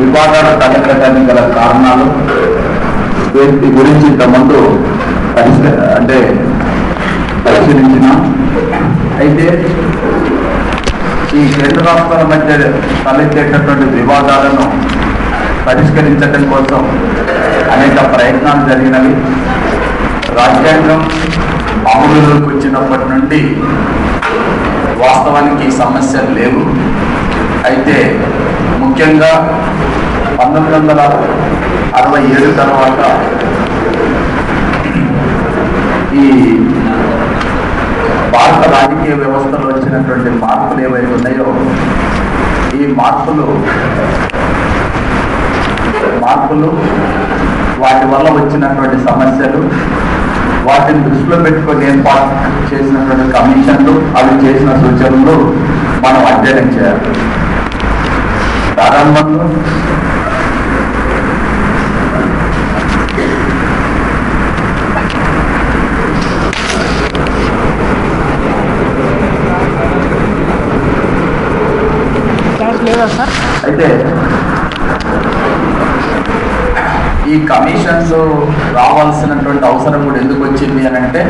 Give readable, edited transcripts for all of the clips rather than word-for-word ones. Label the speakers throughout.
Speaker 1: వివాదాలు తలెత్తడానికి గల కారణాలు వీటి గురించి ఇంతకుముందు పరిశీలించినాం. అయితే ఈ రెండు రాష్ట్రాల మధ్య తలెత్తేటటువంటి వివాదాలను పరిష్కరించడం కోసం అనేక ప్రయత్నాలు జరిగినవి. రాజ్యాంగం అమలులోకి వచ్చినప్పటి నుండి వాస్తవానికి ఈ సమస్యలు లేవు. అయితే ముఖ్యంగా 1967 తర్వాత ఈ భారత రాజకీయ వ్యవస్థలో వచ్చినటువంటి మార్పులు ఏవైతే ఉన్నాయో ఈ మార్పులు వాటి వల్ల వచ్చినటువంటి సమస్యలు, వాటిని దృష్టిలో పెట్టుకొని ఏర్పాటు చేసినటువంటి కమిషన్లు, అవి చేసిన సూచనలు మనం అధ్యయనం చేయాలి. ప్రారంభంలో అయితే ఈ కమిషన్స్ రావాల్సినటువంటి అవసరం కూడా ఎందుకు వచ్చింది అని అంటే,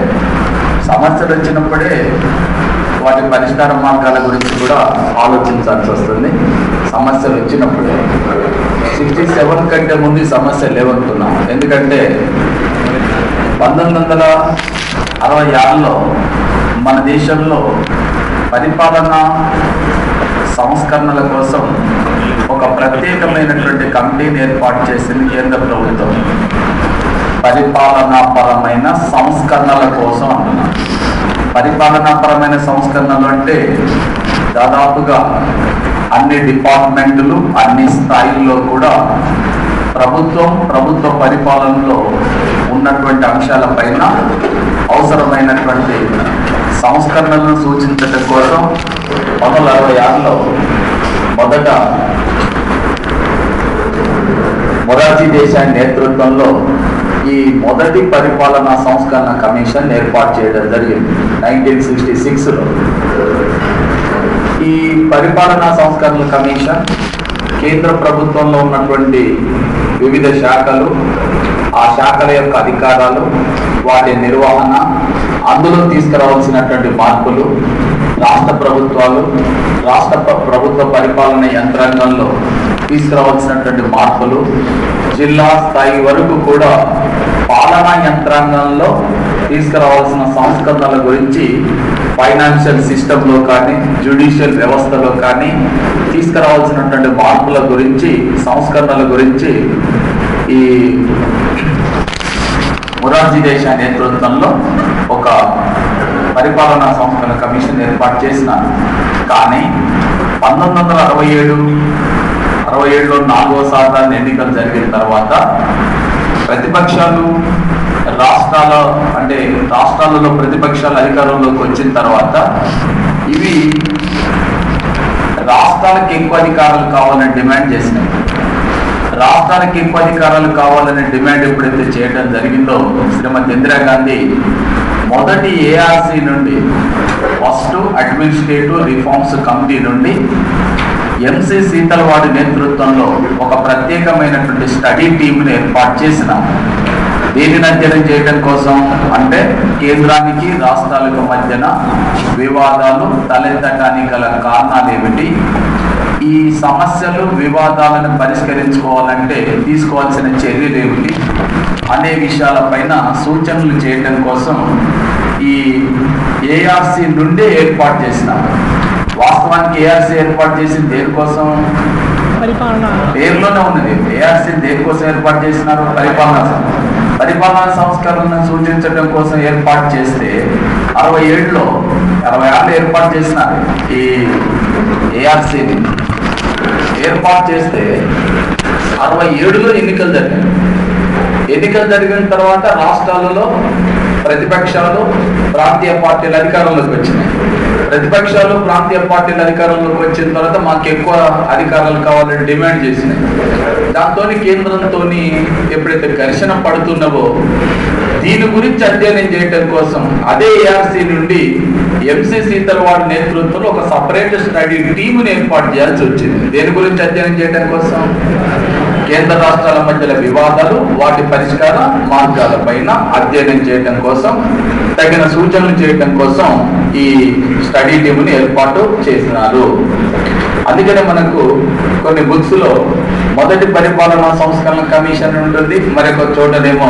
Speaker 1: సమస్యలు వచ్చినప్పుడే వాటి పరిష్కార మార్గాల గురించి కూడా ఆలోచించాల్సి వస్తుంది. సమస్యలు వచ్చినప్పుడే 67 కంటే ముందు ఈ సమస్య లేవనుకున్నాం. ఎందుకంటే 1966లో మన దేశంలో పరిపాలన సంస్కరణల కోసం ఒక ప్రత్యేకమైనటువంటి కమిటీని ఏర్పాటు చేసింది కేంద్ర ప్రభుత్వం. పరిపాలనాపరమైన సంస్కరణల కోసం అంటున్నాం. పరిపాలనాపరమైన సంస్కరణలు అంటే దాదాపుగా అన్ని డిపార్ట్మెంట్లు, అన్ని స్థాయిల్లో కూడా ప్రభుత్వ పరిపాలనలో ఉన్నటువంటి అంశాలపైన అవసరమైనటువంటి సంస్కరణలను సూచించడం కోసం 1966లో మొదట మొరార్జీ దేశాయ్ నేతృత్వంలో ఈ మొదటి పరిపాలనా సంస్కరణ కమిషన్ ఏర్పాటు చేయడం జరిగింది 1966లో. ఈ పరిపాలనా సంస్కరణల కమిషన్ కేంద్ర ప్రభుత్వంలో ఉన్నటువంటి వివిధ శాఖలు, ఆ శాఖల యొక్క అధికారాలు, వాటి నిర్వహణ, అందులో తీసుకురావాల్సినటువంటి మార్పులు, రాష్ట్ర ప్రభుత్వాలు, ప్రభుత్వ పరిపాలన యంత్రాంగంలో తీసుకురావాల్సినటువంటి మార్పులు, జిల్లా స్థాయి వరకు కూడా పాలనా యంత్రాంగంలో తీసుకురావాల్సిన సంస్కరణల గురించి, ఫైనాన్షియల్ సిస్టంలో కానీ, జ్యుడిషియల్ వ్యవస్థలో కానీ తీసుకురావాల్సినటువంటి మార్పుల గురించి, సంస్కరణల గురించి ఈ మొరార్జీ దేశాయ్ నేతృత్వంలో ఒక పరిపాలనా సంస్కరణ కమిషన్ ఏర్పాటు చేసినారు. కానీ 1967లో 4వ సాధారణ ఎన్నికలు జరిగిన తర్వాత ప్రతిపక్షాలు రాష్ట్రాలలో ప్రతిపక్షాలు అధికారంలోకి వచ్చిన తర్వాత ఇవి రాష్ట్రాలకు ఎక్కువ అధికారాలు కావాలని డిమాండ్ చేసినాయి. రాష్ట్రానికి ఎక్కువ అధికారాలు కావాలనే డిమాండ్ ఎప్పుడైతే చేయడం జరిగిందో, శ్రీమతి ఇందిరాగాంధీ మొదటి ఏఆర్సీ నుండి, ఫస్ట్ అడ్మినిస్ట్రేటివ్ రిఫార్మ్స్ కమిటీ నుండి ఎంసీ సీతలవాడి నేతృత్వంలో ఒక ప్రత్యేకమైనటువంటి స్టడీ టీంని ఏర్పాటు చేసిన. దీనిని అధ్యయనం చేయడం కోసం అంటే కేంద్రానికి రాష్ట్రాలకు మధ్యన వివాదాలు తలెత్తడానికి గల కారణాలు ఏమిటి, ఈ సమస్యలు వివాదాలను పరిష్కరించుకోవాలంటే తీసుకోవాల్సిన చర్యలు ఏమిటి అనే విషయాలపైన సూచనలు చేయడం కోసం ఈ ఏఆర్సీ నుండే ఏర్పాటు చేసినారు. వాస్తవానికి ఏఆర్సీ ఏర్పాటు చేసింది దేనికోసం? పేరులోనే ఉన్నది. ఏఆర్సీ దేనికోసం ఏర్పాటు చేసినారు? పరిపాలనా సంస్కరణను సూచించడం కోసం ఏర్పాటు చేస్తే 67లో ఏర్పాటు చేసినారు. ఈ ఏఆర్సీని ఏర్పాటు చేస్తే 67లో ఎన్నికలు జరిగాయి. ఎన్నికలు జరిగిన తర్వాత రాష్ట్రాలలో ప్రతిపక్షాలు, ప్రాంతీయ పార్టీల అధికారంలోకి వచ్చినాయి. ప్రతిపక్షాలు, ప్రాంతీయ పార్టీల అధికారంలోకి వచ్చిన తర్వాత మాకు ఎక్కువ అధికారాలు కావాలని డిమాండ్ చేసినాయి. దాంతో కేంద్రంతో ఎప్పుడైతే ఘర్షణ పడుతున్నావో దీని గురించి అధ్యయనం చేయడం కోసం అదే ఏఆర్సీ నుండి ఎంసీ సీతలవాడు నేతృత్వంలో ఒక సపరేట్ స్టడీ టీముని ఏర్పాటు చేయాల్సి వచ్చింది. దేని గురించి అధ్యయనం చేయడం కోసం? కేంద్ర రాష్ట్రాల మధ్యల వివాదాలు, వాటి పరిష్కార మార్గాల పైన అధ్యయనం చేయడం కోసం, తగిన సూచనలు చేయడం కోసం ఈ స్టడీ టీముని ఏర్పాటు చేసినారు. అందుకనే మనకు కొన్ని బుక్స్ లో మొదటి పరిపాలనా సంస్కరణ కమిషన్ ఉంటుంది, మరొక చోటనేమో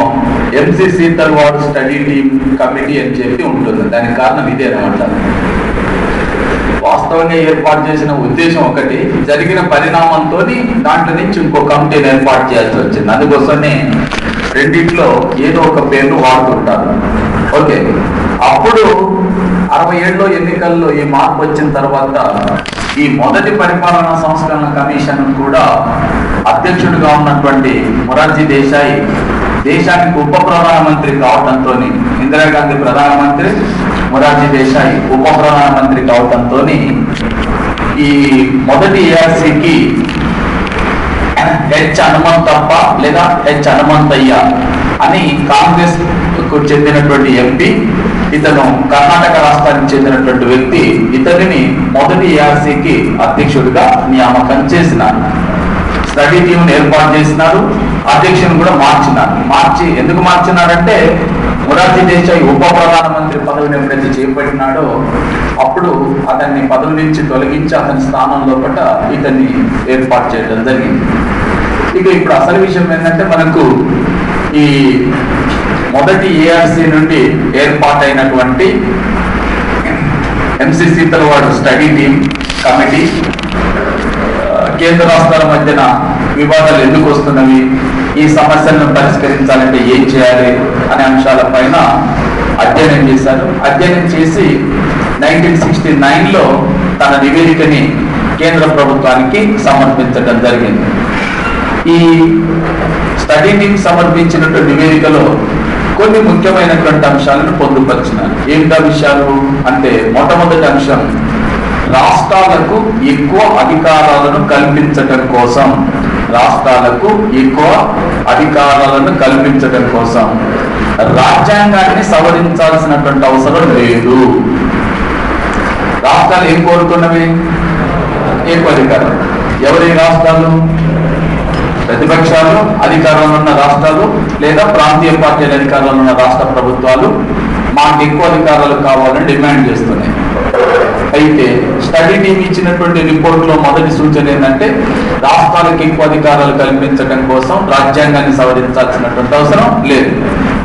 Speaker 1: ఎంసీ సీతలవాడు స్టడీ టీమ్ కమిటీ అని చెప్పి ఉంటుంది. దానికి కారణం ఇదే అనమాట. వాస్తవంగా ఏర్పాటు చేసిన ఉద్దేశం ఒకటి, జరిగిన పరిణామంతో దాంట్లో నుంచి ఇంకో కమిటీని ఏర్పాటు చేయాల్సి వచ్చింది. అందుకోసమే రెండిట్లో ఏదో ఒక పేరును వాడుతుంటారు. ఓకే, అప్పుడు 67లో ఎన్నికల్లో ఈ మార్పు వచ్చిన తర్వాత ఈ మొదటి పరిపాలనా సంస్కరణ కమిషన్ కూడా అధ్యక్షుడిగా ఉన్నటువంటి మొరార్జీ దేశాయ్ దేశానికి ఉప ప్రధానమంత్రి కావడంతో, ఇందిరాగాంధీ ప్రధానమంత్రి, మొరార్జీ దేశాయ్ ఉప ప్రధానమంత్రి కావడంతో ఈ మొదటి ఏఆర్సీకి హెచ్ హనుమంతప్ప లేదా హెచ్ హనుమంతయ్య అని కాంగ్రెస్ కు చెందినటువంటి ఎంపీ, ఇతను కర్ణాటక రాష్ట్రానికి చెందినటువంటి వ్యక్తి, ఇతనిని మొదటి ఏఆర్సీకి అధ్యక్షుడిగా నియామకం చేసినారు. స్టడీ టీమ్ ఏర్పాటు చేసినారు, అధ్యక్షుని కూడా మార్చి ఎందుకు మార్చినారంటే మొరార్జీ దేశాయ్ ఉప ప్రధానమంత్రి పదవిని ఎప్పుడైతే చేపట్టినాడో అప్పుడు అతన్ని పదవి నుంచి తొలగించి అతని స్థానంలో పట్ల ఇతన్ని ఏర్పాటు చేయడం జరిగింది. ఇక ఇప్పుడు అసలు విషయం ఏంటంటే, మనకు ఈ మొదటి ఏఆర్సీ నుండి ఏర్పాటైనటువంటి ఎంసీ సీతలవాడు స్టడీ టీమ్ కమిటీ కేంద్ర రాష్ట్రాల మధ్యన వివాదాలు ఎందుకు వస్తున్నవి, ఈ సమస్యలను పరిష్కరించాలంటే ఏం చేయాలి అనే అంశాలపైన అధ్యయనం చేశారు. అధ్యయనం చేసి 1969లో తన నివేదికని కేంద్ర ప్రభుత్వానికి సమర్పించడం జరిగింది. ఈ స్టడీ టీమ్ సమర్పించినటువంటి నివేదికలో కొన్ని ముఖ్యమైనటువంటి అంశాలను పొందుపరిచినారు. ఏమిటా విషయాలు అంటే, మొట్టమొదటి అంశం రాష్ట్రాలకు ఎక్కువ అధికారాలను కల్పించడం కోసం, రాజ్యాంగాన్ని సవరించాల్సినటువంటి అవసరం లేదు. రాష్ట్రాలు ఏం కోరుతున్నవి? ఎక్కువ అధికారం. ఎవరి రాష్ట్రాలు? ప్రతిపక్షాలు, అధికారంలో ఉన్న రాష్ట్రాలు లేదా ప్రాంతీయ పార్టీల అధికారంలో ఉన్న రాష్ట్ర ప్రభుత్వాలు మాకు ఎక్కువ అధికారాలు కావాలని డిమాండ్ చేస్తున్నాయి. అయితే స్టడీ టీమ్ ఇచ్చినటువంటి రిపోర్ట్లో మొదటి సూచన ఏంటంటే, రాష్ట్రాలకు ఎక్కువ అధికారాలు కల్పించడం కోసం రాజ్యాంగాన్ని సవరించాల్సినటువంటి అవసరం లేదు.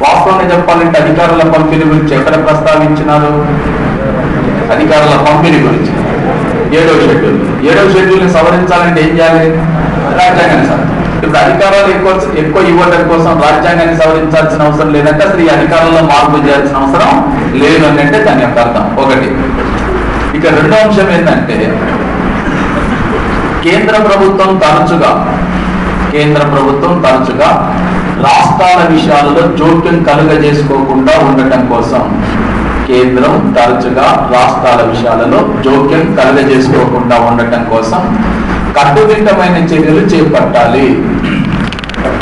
Speaker 1: వాస్తవంగా చెప్పాలంటే అధికారుల పంపిణీ గురించి ఎక్కడ ప్రస్తావించినారు? అధికారుల పంపిణీ గురించి 7వ షెడ్యూల్. 7వ షెడ్యూల్ని సవరించాలంటే ఏం చేయాలి? రాజ్యాంగాన్ని సవరించాలి. ఇప్పుడు అధికారాలు ఎక్కువ ఇవ్వడం కోసం రాజ్యాంగాన్ని సవరించాల్సిన అవసరం లేదంటే అసలు ఈ అధికారంలో మార్పు చేయాల్సిన అవసరం లేదు అని అంటే దాని యొక్క అర్థం ఒకటి. ఇక రెండో అంశం ఏంటంటే, కేంద్ర ప్రభుత్వం తరచుగా రాష్ట్రాల విషయాలలో జోక్యం కలుగజేసుకోకుండా ఉండటం కోసం, కట్టుదిట్టమైన చర్యలు చేపట్టాలి.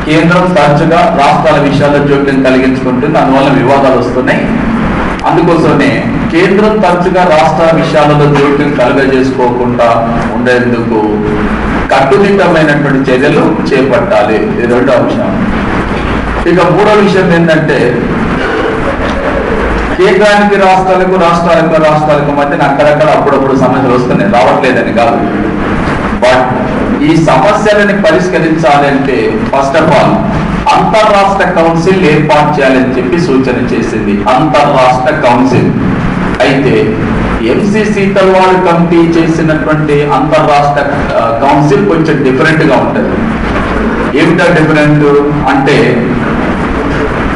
Speaker 1: కేంద్రం తరచుగా రాష్ట్రాల విషయాల్లో జోక్యం కలిగించుకుంటుంది, అందువల్ల వివాదాలు వస్తున్నాయి. అందుకోసమే కేంద్రం తరచుగా రాష్ట్ర విషయాలలో జోక్యం కలుగజేసుకోకుండా ఉండేందుకు కట్టుదిట్టమైనటువంటి చర్యలు చేపట్టాలి. ఇది రెండో అంశం. ఇక మూడో విషయం ఏంటంటే, కేంద్రానికి రాష్ట్రాలకు మధ్య అక్కడక్కడ అప్పుడప్పుడు సమస్యలు వస్తున్నాయి, రావట్లేదని కాదు. బట్ ఈ సమస్యలని పరిష్కరించాలి అంటే ఫస్ట్ ఆఫ్ ఆల్ అంతర్రాష్ట్ర కౌన్సిల్ ఏర్పాటు చేయాలని చెప్పి సూచన చేసింది. అంతర్రాష్ట్ర కౌన్సిల్. అయితే ఎంసీ సీతలవాడు కమిటీ చేసినటువంటి అంతర్రాష్ట్ర కౌన్సిల్ కొంచెం డిఫరెంట్ గా ఉంటుంది. ఏమిటా డిఫరెంట్ అంటే,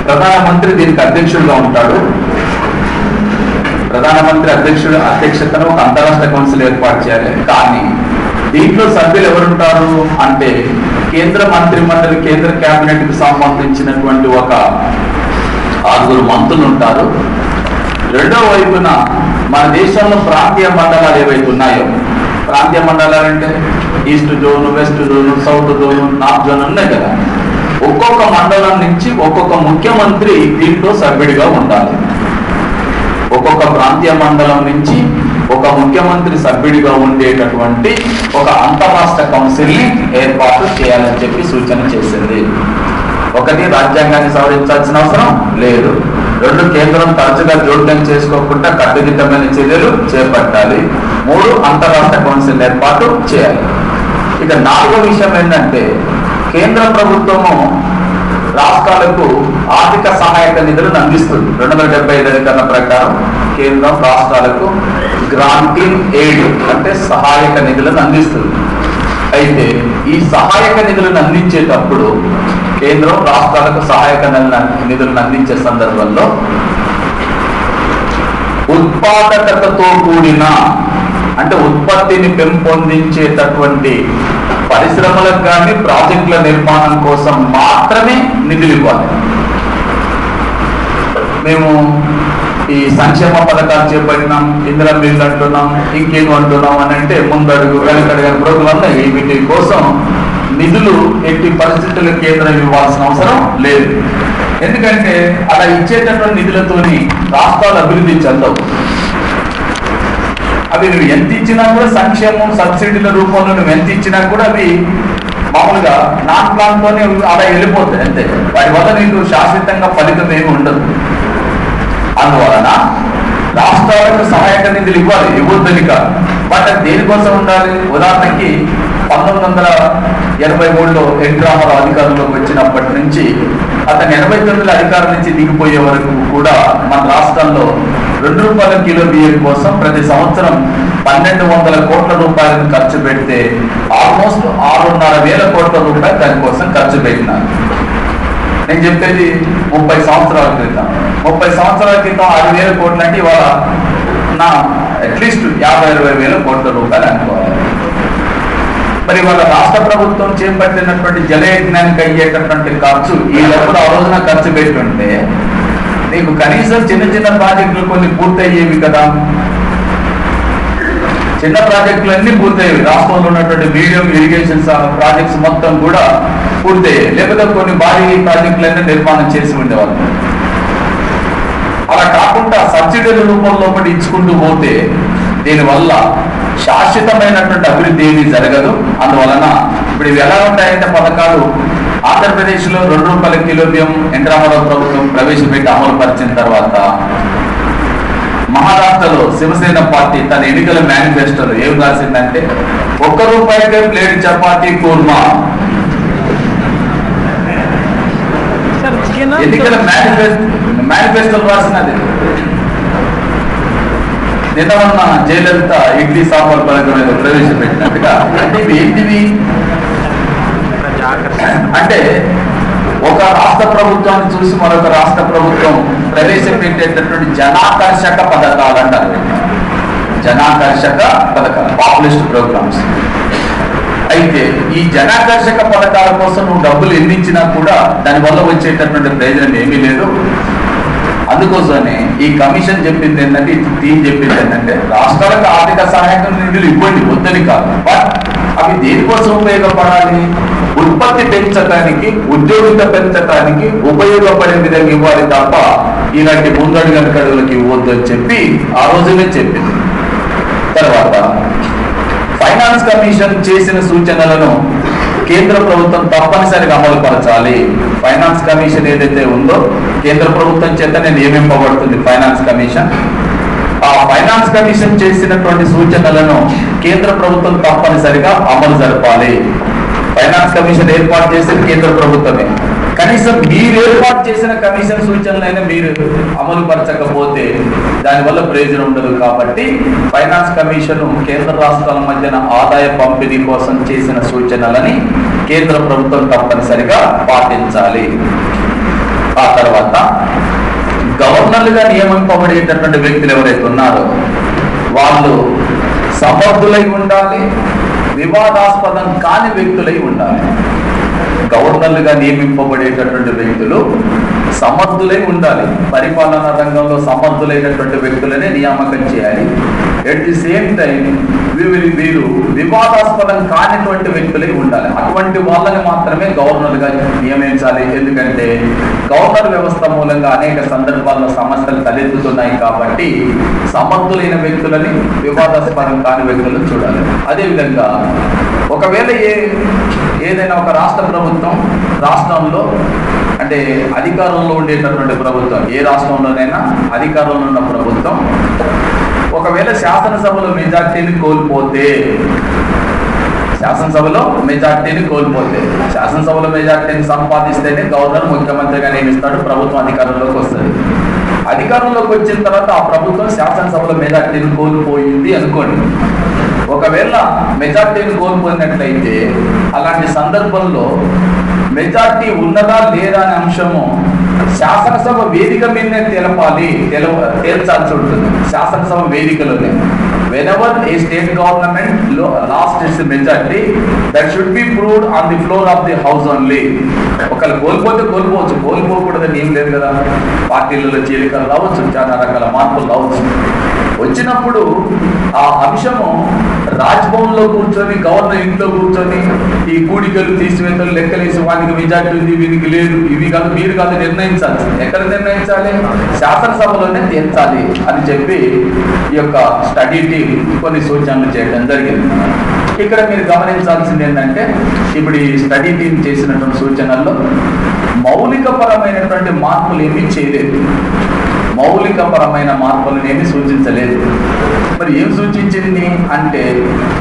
Speaker 1: ప్రధానమంత్రి దీనికి అధ్యక్షుడిగా ఉంటాడు. ప్రధానమంత్రి అధ్యక్షతను ఒక అంతరాష్ట్ర కౌన్సిల్ ఏర్పాటు చేయాలి. కానీ దీంట్లో సభ్యులు ఎవరుంటారు అంటే, కేంద్ర మంత్రి మండలి, కేంద్ర కేబినెట్ కు సంబంధించినటువంటి ఒక 6 మంత్రులు ఉంటారు. రెండో వైపున మన దేశంలో ప్రాంతీయ మండలాలు ఏవైతే ఉన్నాయో, ప్రాంతీయ మండలాలు అంటే east zone, west zone, south zone, north zone ఉన్నాయి కదా. ఒక్కొక్క మండలం నుంచి ఒక్కొక్క ముఖ్యమంత్రి దీంట్లో సభ్యుడిగా ఉండాలి. ఒక్కొక్క ప్రాంతీయ మండలం నుంచి ఒక ముఖ్యమంత్రి సభ్యుడిగా ఉండేటటువంటి ఒక అంతరాష్ట్ర కౌన్సిల్ని ఏర్పాటు చేయాలని చెప్పి సూచన చేసింది. ఒకటి, రాజ్యాంగాన్ని సవరించాల్సిన అవసరం లేదు. 2, కేంద్రం తరచుగా జోక్యం చేసుకోకుండా కట్టుదిట్టమైన చర్యలు చేపట్టాలి. 3, అంతరాష్ట్ర కౌన్సిల్ ఏర్పాటు చేయాలి. ఇక 4వ విషయం ఏంటంటే, కేంద్ర ప్రభుత్వము రాష్ట్రాలకు ఆర్థిక సహాయక నిధులను అందిస్తుంది. 275 అధికరణ ప్రకారం కేంద్రం రాష్ట్రాలకు గ్రాంటింగ్ ఎయిడ్ అంటే సహాయక నిధులను అందిస్తుంది. అయితే ఈ సహాయక నిధులను అందించేటప్పుడు కేంద్రం రాష్ట్రాలకు సహాయక నిధులను అందించే సందర్భంలో ఉత్పాదకతతో కూడిన అంటే ఉత్పత్తిని పెంపొందించేటటువంటి పరిశ్రమలకు కానీ ప్రాజెక్టుల నిర్మాణం కోసం మాత్రమే నిధులు ఇవ్వాలి. మేము ఈ సంక్షేమ పథకాలు చేపట్టినాం, ఇందిరా మిల్లు అంటున్నాం, ఇంకేం అంటున్నాం అని అంటే ముందడుగు వెనకడుగు ప్రోగ్రాంలు ఉన్నాయి. వీటి కోసం నిధులు ఎట్టి పరిస్థితుల్లో కేంద్రం ఇవ్వాల్సిన అవసరం లేదు. ఎందుకంటే అలా ఇచ్చేటటువంటి నిధులతోని రాష్ట్రాలు అభివృద్ధి చెందవు. అవి నువ్వు ఎంత ఇచ్చినా కూడా సంక్షేమం సబ్సిడీల రూపంలో నువ్వు ఎంత ఇచ్చినా కూడా అవి మామూలుగా నాన్ ప్లాన్తోనే అలా వెళ్ళిపోతాయి అంతే. వాటి వల్ల నీకు శాశ్వతంగా ఫలితం ఏమి ఉండదు. అందువలన రాష్ట్రాలకు సహాయక నిధులు ఇవ్వాలి, ఇవ్వద్దని కాదు. బట్ అది దేనికోసం ఉండాలి? ఉదాహరణకి 1983లో ఎన్టీ రామారావు అధికారంలోకి వచ్చినప్పటి నుంచి అతను 89లో అధికారం నుంచి దిగిపోయే వరకు కూడా మన రాష్ట్రంలో ₹2 కిలో బియ్యం కోసం ప్రతి సంవత్సరం 1200 కోట్ల రూపాయలను ఖర్చు పెడితే ఆల్మోస్ట్ 6,500 కోట్ల రూపాయలు దానికోసం ఖర్చు పెట్టినారు. నేను చెప్పేది 30 సంవత్సరాల క్రితం. 30 సంవత్సరాల క్రితం 6,000 కోట్లు అంటే ఇవాళ నా అట్లీస్ట్ 50-60 కోట్ల రూపాయలు అనుకోవాలి. మరి వాళ్ళ రాష్ట్ర ప్రభుత్వం చేపట్టినటువంటి జలయజ్ఞానికి అయ్యేటటువంటి ఖర్చు ఈ డబ్బులు ఆ రోజున ఖర్చు పెట్టుంటే నీకు కనీసం చిన్న చిన్న ప్రాజెక్టులు కొన్ని పూర్తయ్యేవి కదా. చిన్న ప్రాజెక్టులన్నీ పూర్తయ్యేవి. రాష్ట్రంలో ఉన్నటువంటి మీడియం ఇరిగేషన్ ప్రాజెక్ట్స్ మొత్తం కూడా పూర్తయ్యాయి. లేకపోతే కొన్ని భారీ ప్రాజెక్టులన్నీ నిర్మాణం చేసి ఉండేవాళ్ళు. అలా కాకుండా సబ్సిడీల రూపంలో ఒకటి ఇచ్చుకుంటూ పోతే దీనివల్ల శాశ్వతమైనటువంటి అభివృద్ధి ఏమీ జరగదు. అందువలన ఇప్పుడు ఇవి ఎలా ఉంటాయంటే పథకాలు ఆంధ్రప్రదేశ్లో ₹2 కిలో బియ్యం ఎన్టీ రామారావు ప్రభుత్వం ప్రవేశపెట్టి అమలు పరిచిన తర్వాత మహారాష్ట్రలో శివసేన పార్టీ తన ఎన్నికల మేనిఫెస్టోలో ఏం రాసిందంటే ₹1 ప్లేట్ చపాతీ కూర్మా. ఎన్నికల మేనిఫెస్టో రాసినది. నిన్న ఉన్న జయలలిత ఇడ్లీ సాంబార్ పథకం మీద ప్రవేశపెట్టినట్టుగా అంటే ఇవి ఏంటివి అంటే ఒక రాష్ట్ర ప్రభుత్వాన్ని చూసి మరొక రాష్ట్ర ప్రభుత్వం ప్రవేశపెట్టేటటువంటి జనాకర్షక పథకాలు అంటారు. జనాకర్షక పథకాలు, పాపులిస్ట్ ప్రోగ్రామ్స్. అయితే ఈ జనాకర్షక పథకాల కోసం నువ్వు డబ్బులు ఎన్నించినా కూడా దానివల్ల వచ్చేటటువంటి ప్రయోజనం ఏమీ లేదు. అందుకోసమే ఈ కమిషన్ చెప్పింది ఏంటంటే, టీం చెప్పింది ఏంటంటే రాష్ట్రాలకు ఆర్థిక సహాయక నిధులు ఇవ్వండి, వద్దని కాదు. బట్ అవి దేనికోసం ఉపయోగపడాలి? ఉత్పత్తి పెంచడానికి, ఉద్యోగిత పెంచడానికి ఉపయోగపడే విధంగా ఇవ్వాలి తప్ప ఇలాంటి ముందడుగడుగులకు ఇవ్వద్దు అని చెప్పి ఆ రోజునే చెప్పింది. తర్వాత ఫైనాన్స్ కమిషన్ చేసిన సూచనలను కేంద్ర ప్రభుత్వం తప్పనిసరిగా అమలు పరచాలి. ఫైనాన్స్ కమిషన్ ఏదైతే ఉందో కేంద్ర ప్రభుత్వం చేతనే నియమింపబడుతుంది ఫైనాన్స్ కమిషన్. ఆ ఫైనాన్స్ కమిషన్ చేసినటువంటి సూచనలను కేంద్ర ప్రభుత్వం తప్పనిసరిగా అమలు జరపాలి. ఫైనాన్స్ కమిషన్ ఏర్పాటు చేసేది కేంద్ర ప్రభుత్వమే. కనీసం మీరు ఏర్పాటు చేసిన కమిషన్ సూచనలైనా మీరు అమలు పరచకపోతే దానివల్ల ప్రయోజనం ఉండదు. కాబట్టి ఫైనాన్స్ కమిషన్ కేంద్ర రాష్ట్రాల మధ్యన ఆదాయ పంపిణీ కోసం చేసిన సూచనలని కేంద్ర ప్రభుత్వం తప్పనిసరిగా పాటించాలి. ఆ తర్వాత గవర్నర్లుగా నియమింపబడేటటువంటి వ్యక్తులు ఎవరైతే ఉన్నారో వాళ్ళు సమర్థులై ఉండాలి, వివాదాస్పదం కాని వ్యక్తులై ఉండాలి. గవర్నర్లుగా నియమింపబడేటటువంటి వ్యక్తులు సమర్థులై ఉండాలి. పరిపాలనా రంగంలో సమర్థులైనటువంటి వ్యక్తులనే నియామకం చేయాలి. ఎట్ ది సేమ్ టైం వీరు వివాదాస్పదం కానిటువంటి వ్యక్తులే ఉండాలి. అటువంటి వాళ్ళని మాత్రమే గవర్నర్గా నియమించాలి. ఎందుకంటే గవర్నర్ వ్యవస్థ మూలంగా అనేక సందర్భాల్లో సమస్యలు తలెత్తుతున్నాయి కాబట్టి సమర్థులైన వ్యక్తులని, వివాదాస్పదం కాని వ్యక్తులను చూడాలి. అదేవిధంగా ఒకవేళ ఏదైనా ఒక రాష్ట్ర ప్రభుత్వం రాష్ట్రంలో అంటే అధికారంలో ఉండేటటువంటి ప్రభుత్వం, ఏ రాష్ట్రంలోనైనా అధికారంలో ఉన్న ప్రభుత్వం ఒకవేళ శాసనసభలో మెజార్టీని కోల్పోతే, శాసనసభలో మెజార్టీని సంపాదిస్తేనే గవర్నర్ ముఖ్యమంత్రిగా నియమిస్తాడు, ప్రభుత్వం అధికారంలోకి వస్తుంది. అధికారంలోకి వచ్చిన తర్వాత ఆ ప్రభుత్వం శాసనసభలో మెజార్టీని కోల్పోయింది అనుకోండి. ఒకవేళ మెజార్టీని కోల్పోయినట్లయితే అలాంటి సందర్భంలో మెజార్టీ ఉన్నదా లేదా అనే అంశము శాసనసభ వేదిక మీదనే తేల్చాల్సి ఉంటుంది. శాసనసభ వేదికలోనే whenever a state government lost its majority, that should be proved on the floor of the house only. ఒకళ్ళు కోల్పోవచ్చు, కోల్పోకూడదని ఏం లేదు కదా. పార్టీలలో చీలికలు రావచ్చు, చాలా రకాల మార్పులు రావచ్చు. వచ్చినప్పుడు ఆ అంశము రాజ్భవన్ లో కూర్చొని, గవర్నర్ ఇంట్లో కూర్చొని ఈ కూడికలు తీసివేతలు లెక్కలేసి వానికి మెజార్టీ ఉంది, వీనికి లేదు, ఇవి కాదు మీరు కాదు నిర్ణయించాలి. ఎక్కడ నిర్ణయించాలి? శాసనసభలోనే తీర్చాలి అని చెప్పి ఈ యొక్క స్టడీ టీం కొన్ని సూచనలు చేయడం జరిగింది. ఇక్కడ మీరు గమనించాల్సింది ఏంటంటే, ఇప్పుడు ఈ స్టడీ టీం చేసినటువంటి సూచనల్లో మౌలికపరమైనటువంటి మార్పులు ఏమీ చేయలేదు, మౌలికపరమైన మార్పులను ఏమీ సూచించలేదు. మరి ఏం సూచించింది అంటే,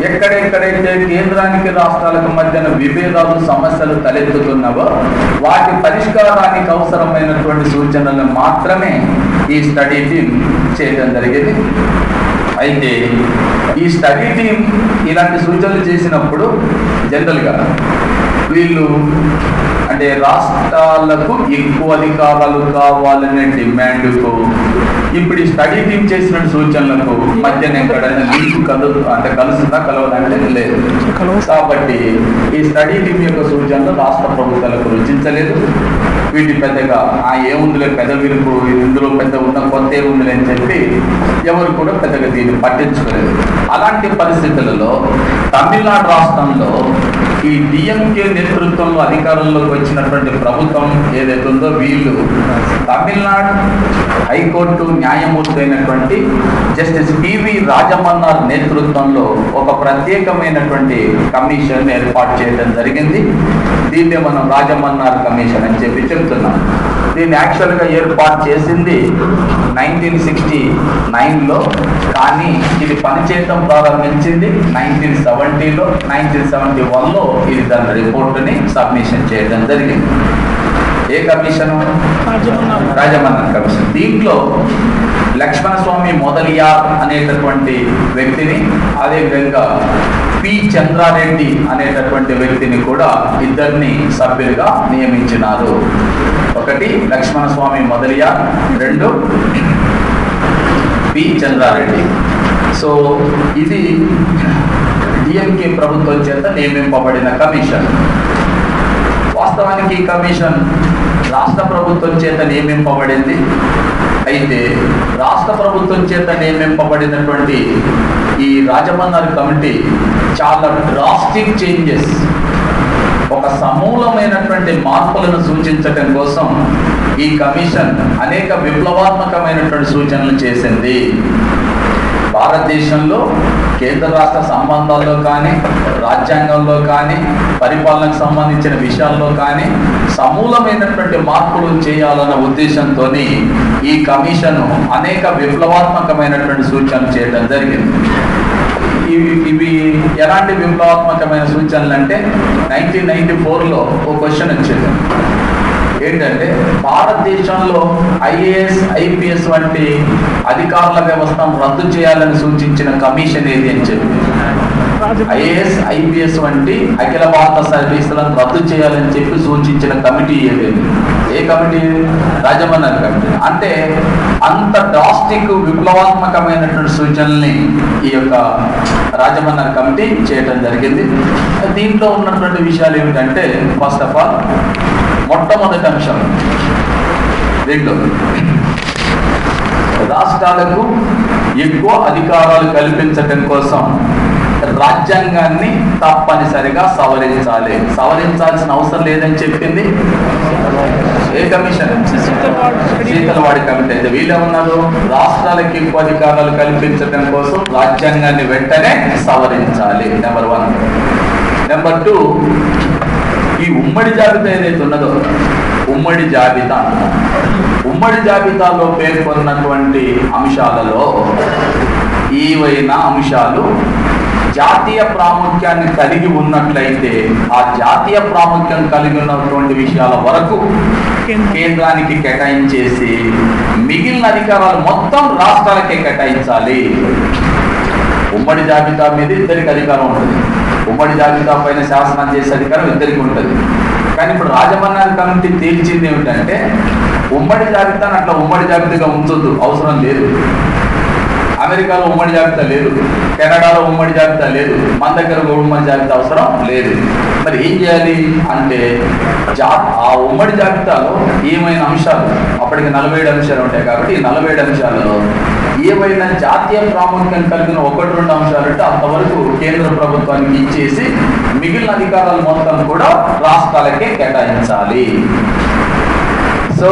Speaker 1: ఎక్కడెక్కడైతే కేంద్రానికి రాష్ట్రాలకు మధ్యన విభేదాలు సమస్యలు తలెత్తుతున్నవో వాటి పరిష్కారానికి అవసరమైనటువంటి సూచనలను మాత్రమే ఈ స్టడీ టీం చేయడం జరిగింది. అయితే ఈ స్టడీ టీం ఇలాంటి సూచనలు చేసినప్పుడు జనరల్గా వీళ్ళు అంటే రాష్ట్రాలకు ఎక్కువ అధికారాలు కావాలనే డిమాండ్కు ఇప్పుడు ఈ స్టడీ టీం చేసిన సూచనలకు మధ్యన ఎక్కడైనా లింక్ కలుస్తుందా, కలవదంటే లేదు. కాబట్టి ఈ స్టడీ టీం యొక్క సూచనలు రాష్ట్ర ప్రభుత్వాలకు రుచించలేదు. వీటి పెద్దగా ఏముందిలే, పెద్ద విరుపు ఇందులో పెద్ద ఉన్న కొత్త ఏముందిలే అని చెప్పి ఎవరు కూడా పెద్దగా దీన్ని పట్టించుకోలేదు. అలాంటి పరిస్థితులలో తమిళనాడు రాష్ట్రంలో ఈ డిఎంకే నేతృత్వంలో అధికారంలోకి వచ్చినటువంటి ప్రభుత్వం ఏదైతే ఉందో వీళ్ళు తమిళనాడు హైకోర్టు న్యాయమూర్తి అయినటువంటి జస్టిస్ పివి రాజమన్నార్ నేతృత్వంలో ఒక ప్రత్యేకమైనటువంటి కమిషన్ ఏర్పాటు చేయడం జరిగింది. దీన్నే మనం రాజమన్నార్ కమిషన్ అని చెప్పి చెప్తున్నాం. దీన్ని యాక్చువల్గా ఏర్పాటు చేసింది 1969లో, కానీ ఇది పనిచేయడం ప్రారంభించింది 1970లో. 1971లో ఇది దాని రిపోర్టుని సబ్మిషన్ చేయడం జరిగింది. ఏ కమిషన్? రాజమన్నార్ కమిషన్. దీంట్లో లక్ష్మణస్వామి మొదలియార్ అనేటటువంటి వ్యక్తిని, అదేవిధంగా పి చంద్రారెడ్డి అనేటటువంటి వ్యక్తిని కూడా ఇద్దరిని సభ్యులుగా నియమించినారు. ఒకటి లక్ష్మణస్వామి మొదలియార్, రెండు పి చంద్రారెడ్డి. సో ఇది డిఎంకే ప్రభుత్వం చేత నియమింపబడిన కమిషన్. వాస్తవానికి ఈ కమిషన్ రాష్ట్ర ప్రభుత్వం చేత నియమింపబడింది. అయితే రాష్ట్ర ప్రభుత్వం చేత నియమింపబడినటువంటి ఈ రాజమన్నార్ కమిటీ చాలా డ్రాస్టిక్ చేంజెస్, ఒక సమూలమైనటువంటి మార్పులను సూచించడం కోసం ఈ కమిషన్ అనేక విప్లవాత్మకమైనటువంటి సూచనలు చేసింది. భారతదేశంలో కేంద్ర రాష్ట్ర సంబంధాల్లో కానీ, రాజ్యాంగంలో కానీ, పరిపాలనకు సంబంధించిన విషయాల్లో కానీ సమూలమైనటువంటి మార్పులు చేయాలన్న ఉద్దేశంతో ఈ కమిషన్ అనేక విప్లవాత్మకమైనటువంటి సూచనలు చేయడం జరిగింది. ఇవి ఎలాంటి విప్లవాత్మకమైన సూచనలు అంటే, 1994లో ఒక క్వశ్చన్ వచ్చింది. ఏంటంటే, భారతదేశంలో ఐఏఎస్, ఐపీఎస్ వంటి అధికారుల వ్యవస్థను రద్దు చేయాలని సూచించిన కమిషన్ ఏది అని చెప్పి, ఐఏఎస్, ఐపీఎస్ వంటి అఖిల భారత సర్వీసులను రద్దు చేయాలని చెప్పి సూచించిన కమిటీ ఏది? ఏ కమిటీ? రాజమన్నార్ కమిటీ. అంటే అంత డ్రాస్టిక్ విప్లవాత్మకమైనటువంటి సూచనల్ని ఈ యొక్క రాజమన్నార్ కమిటీ చేయడం జరిగింది. దీంట్లో ఉన్నటువంటి విషయాలు ఏమిటంటే, ఫస్ట్ ఆఫ్ ఆల్ మొట్టమొదటి అంశం, దీంట్లో రాష్ట్రాలకు ఎక్కువ అధికారాలు కల్పించడం కోసం రాజ్యాంగాన్ని తప్పనిసరిగా సవరించాలి. సవరించాల్సిన అవసరం లేదని చెప్పింది ఏ కమిషన్? శీతలవాడి కమిటీ. అయితే వీళ్ళేమన్నారు? రాష్ట్రాలకు ఎక్కువ అధికారాలు కల్పించడం కోసం రాజ్యాంగాన్ని వెంటనే సవరించాలి. నెంబర్ 1. నెంబర్ 2, ఈ ఉమ్మడి జాబితా ఏదైతే ఉన్నదో, ఉమ్మడి జాబితా, ఉమ్మడి జాబితాలో పేర్కొన్నటువంటి అంశాలలో ఏవైనా అంశాలు జాతీయ ప్రాముఖ్యాన్ని కలిగి ఉన్నట్లయితే ఆ జాతీయ ప్రాముఖ్యం కలిగి ఉన్నటువంటి విషయాల వరకు కేంద్రానికి కేటాయించేసి మిగిలిన అధికారాలు మొత్తం రాష్ట్రాలకే కేటాయించాలి. ఉమ్మడి జాబితా మీద ఇద్దరికి అధికారం ఉంటుంది. ఉమ్మడి జాబితా పైన శాసనం చేసే అధికారం ఇద్దరికి ఉంటుంది. కానీ ఇప్పుడు రాజమన్నారి కమిటీ తేల్చింది ఏమిటంటే ఉమ్మడి జాబితాను అట్లా ఉమ్మడి జాబితాగా ఉంచొద్దు, అవసరం లేదు. అమెరికాలో ఉమ్మడి జాబితా లేదు, కెనడాలో ఉమ్మడి జాబితా లేదు, మన దగ్గర ఉమ్మడి జాబితా అవసరం లేదు. మరి ఏం చేయాలి అంటే ఆ ఉమ్మడి జాబితాలో ఏమైనా అంశాలు, అప్పటికి 47 అంశాలు ఉంటాయి కాబట్టి ఈ 47 అంశాలలో ఏవైనా జాతీయ ప్రాముఖ్యం కలిగిన 1-2 అంశాలు అంటే అంతవరకు కేంద్ర ప్రభుత్వానికి ఇచ్చేసి మిగిలిన అధికారాలు మొత్తం కూడా రాష్ట్రాలకే కేటాయించాలి. సో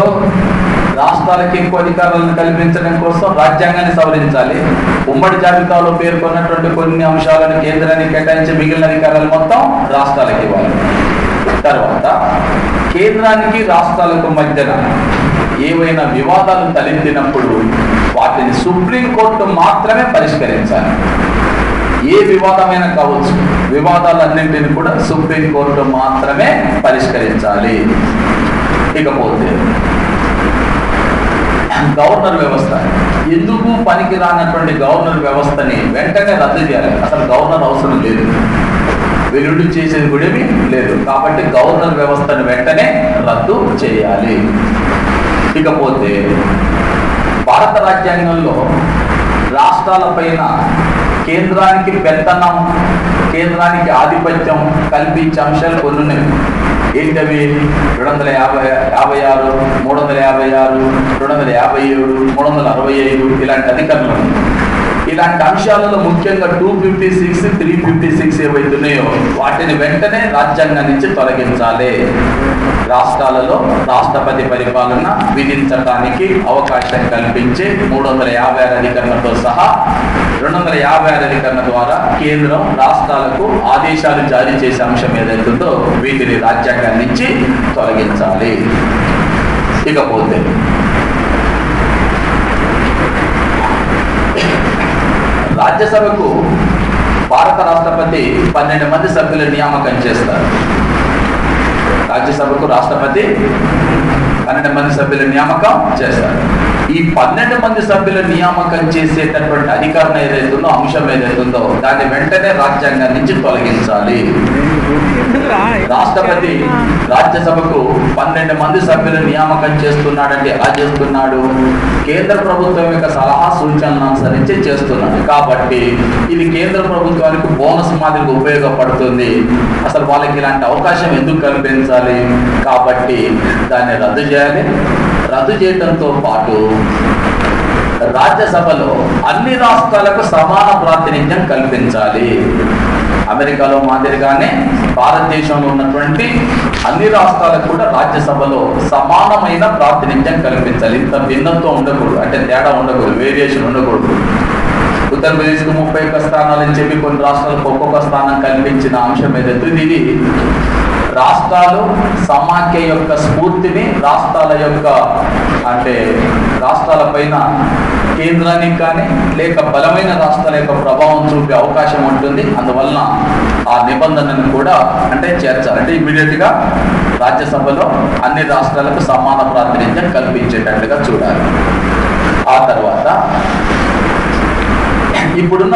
Speaker 1: రాష్ట్రాలకు ఎక్కువ అధికారాలను కల్పించడం కోసం రాజ్యాంగాన్ని సవరించాలి. ఉమ్మడి జాబితాలో పేర్కొన్నటువంటి కొన్ని అంశాలను కేంద్రానికి కేటాయించి మిగిలిన అధికారాలు మొత్తం రాష్ట్రాలకు ఇవ్వాలి. తర్వాత కేంద్రానికి రాష్ట్రాలకు మధ్యన ఏవైనా వివాదాలు తలెత్తినప్పుడు వాటిని సుప్రీంకోర్టు మాత్రమే పరిష్కరించాలి. ఏ వివాదమైనా కావచ్చు, వివాదాలన్నింటినీ కూడా సుప్రీంకోర్టు మాత్రమే పరిష్కరించాలి. ఇకపోతే గవర్నర్ వ్యవస్థ, ఎందుకు పనికి రానటువంటి గవర్నర్ వ్యవస్థని వెంటనే రద్దు చేయాలి. అసలు గవర్నర్ అవసరం లేదు, వెలుడు చేసేది కూడా లేదు. కాబట్టి గవర్నర్ వ్యవస్థను వెంటనే రద్దు చేయాలి. ఇకపోతే భారత రాజ్యాంగంలో రాష్ట్రాల పైన కేంద్రానికి పెత్తనం, కేంద్రానికి ఆధిపత్యం కల్పించే అంశాలు కొన్ని ఉన్నాయి. ఏంటవి? 256, 356, 257, 365 ఇలాంటి అధికారులు. ఇలాంటి అంశాలలో ముఖ్యంగా 256, 356 ఏవైతున్నాయో వాటిని వెంటనే రాజ్యాంగం నుంచి తొలగించాలి. రాష్ట్రాలలో రాష్ట్రపతి పరిపాలన విధించడానికి అవకాశం కల్పించే 356 అధికరణతో సహా 256 అధికరణ ద్వారా కేంద్రం రాష్ట్రాలకు ఆదేశాలు జారీ చేసే అంశం ఏదైతుందో వీటిని రాజ్యాంగం నుంచి తొలగించాలి. ఇకపోతే రాజ్యసభకు భారత రాష్ట్రపతి 12 మంది సభ్యుల నియామకం చేస్తారు. రాజ్యసభకు రాష్ట్రపతి 12 మంది సభ్యుల నియామకం చేస్తారు. ఈ 12 మంది సభ్యుల నియామకం చేసేటటువంటి అధికారం ఏదైతుందో, అంశం ఏదైతుందో దాన్ని వెంటనే రాజ్యాంగం నుంచి తొలగించాలి. రాష్ట్రపతి రాజ్యసభకు 12 మంది సభ్యుల నియామకం చేస్తున్నాడంటే ఎలా చేస్తున్నాడు? కేంద్ర ప్రభుత్వం యొక్క సలహా సూచనలను అనుసరించి చేస్తున్నాడు. కాబట్టి ఇది కేంద్ర ప్రభుత్వానికి బోనస్ మాదిరిగా ఉపయోగపడుతుంది. అసలు వాళ్ళకి ఇలాంటి అవకాశం ఎందుకు కల్పించాలి? కాబట్టి దాన్ని రద్దు చేయాలి. రద్దు చేయడంతో పాటు రాజ్యసభలో అన్ని రాష్ట్రాలకు సమాన ప్రాతినిధ్యం కల్పించాలి. అమెరికాలో మాదిరిగానే భారతదేశంలో ఉన్నటువంటి అన్ని రాష్ట్రాలకు కూడా రాజ్యసభలో సమానమైన ప్రాతినిధ్యం కల్పించాలి. ఇంత భిన్నంతో ఉండకూడదు, అంటే తేడా ఉండకూడదు, వేరియేషన్ ఉండకూడదు. ఉత్తరప్రదేశ్కు 31 స్థానాలని చెప్పి కొన్ని రాష్ట్రాలకు ఒక్కొక్క స్థానం కల్పించిన అంశం ఏదైతే ఇది రాష్ట్రాలు సమాఖ్య యొక్క స్ఫూర్తిని రాష్ట్రాల యొక్క రాష్ట్రాల పైన కేంద్రానికి కానీ లేక బలమైన రాష్ట్రాల యొక్క ప్రభావం చూపే అవకాశం ఉంటుంది. అందువలన ఆ నిబంధనను కూడా చేర్చాలి. ఇమీడియట్ గా రాజ్యసభలో అన్ని రాష్ట్రాలకు సమాన ప్రాతినిధ్యం కల్పించేటట్లుగా చూడాలి. ఆ తర్వాత ఇప్పుడున్న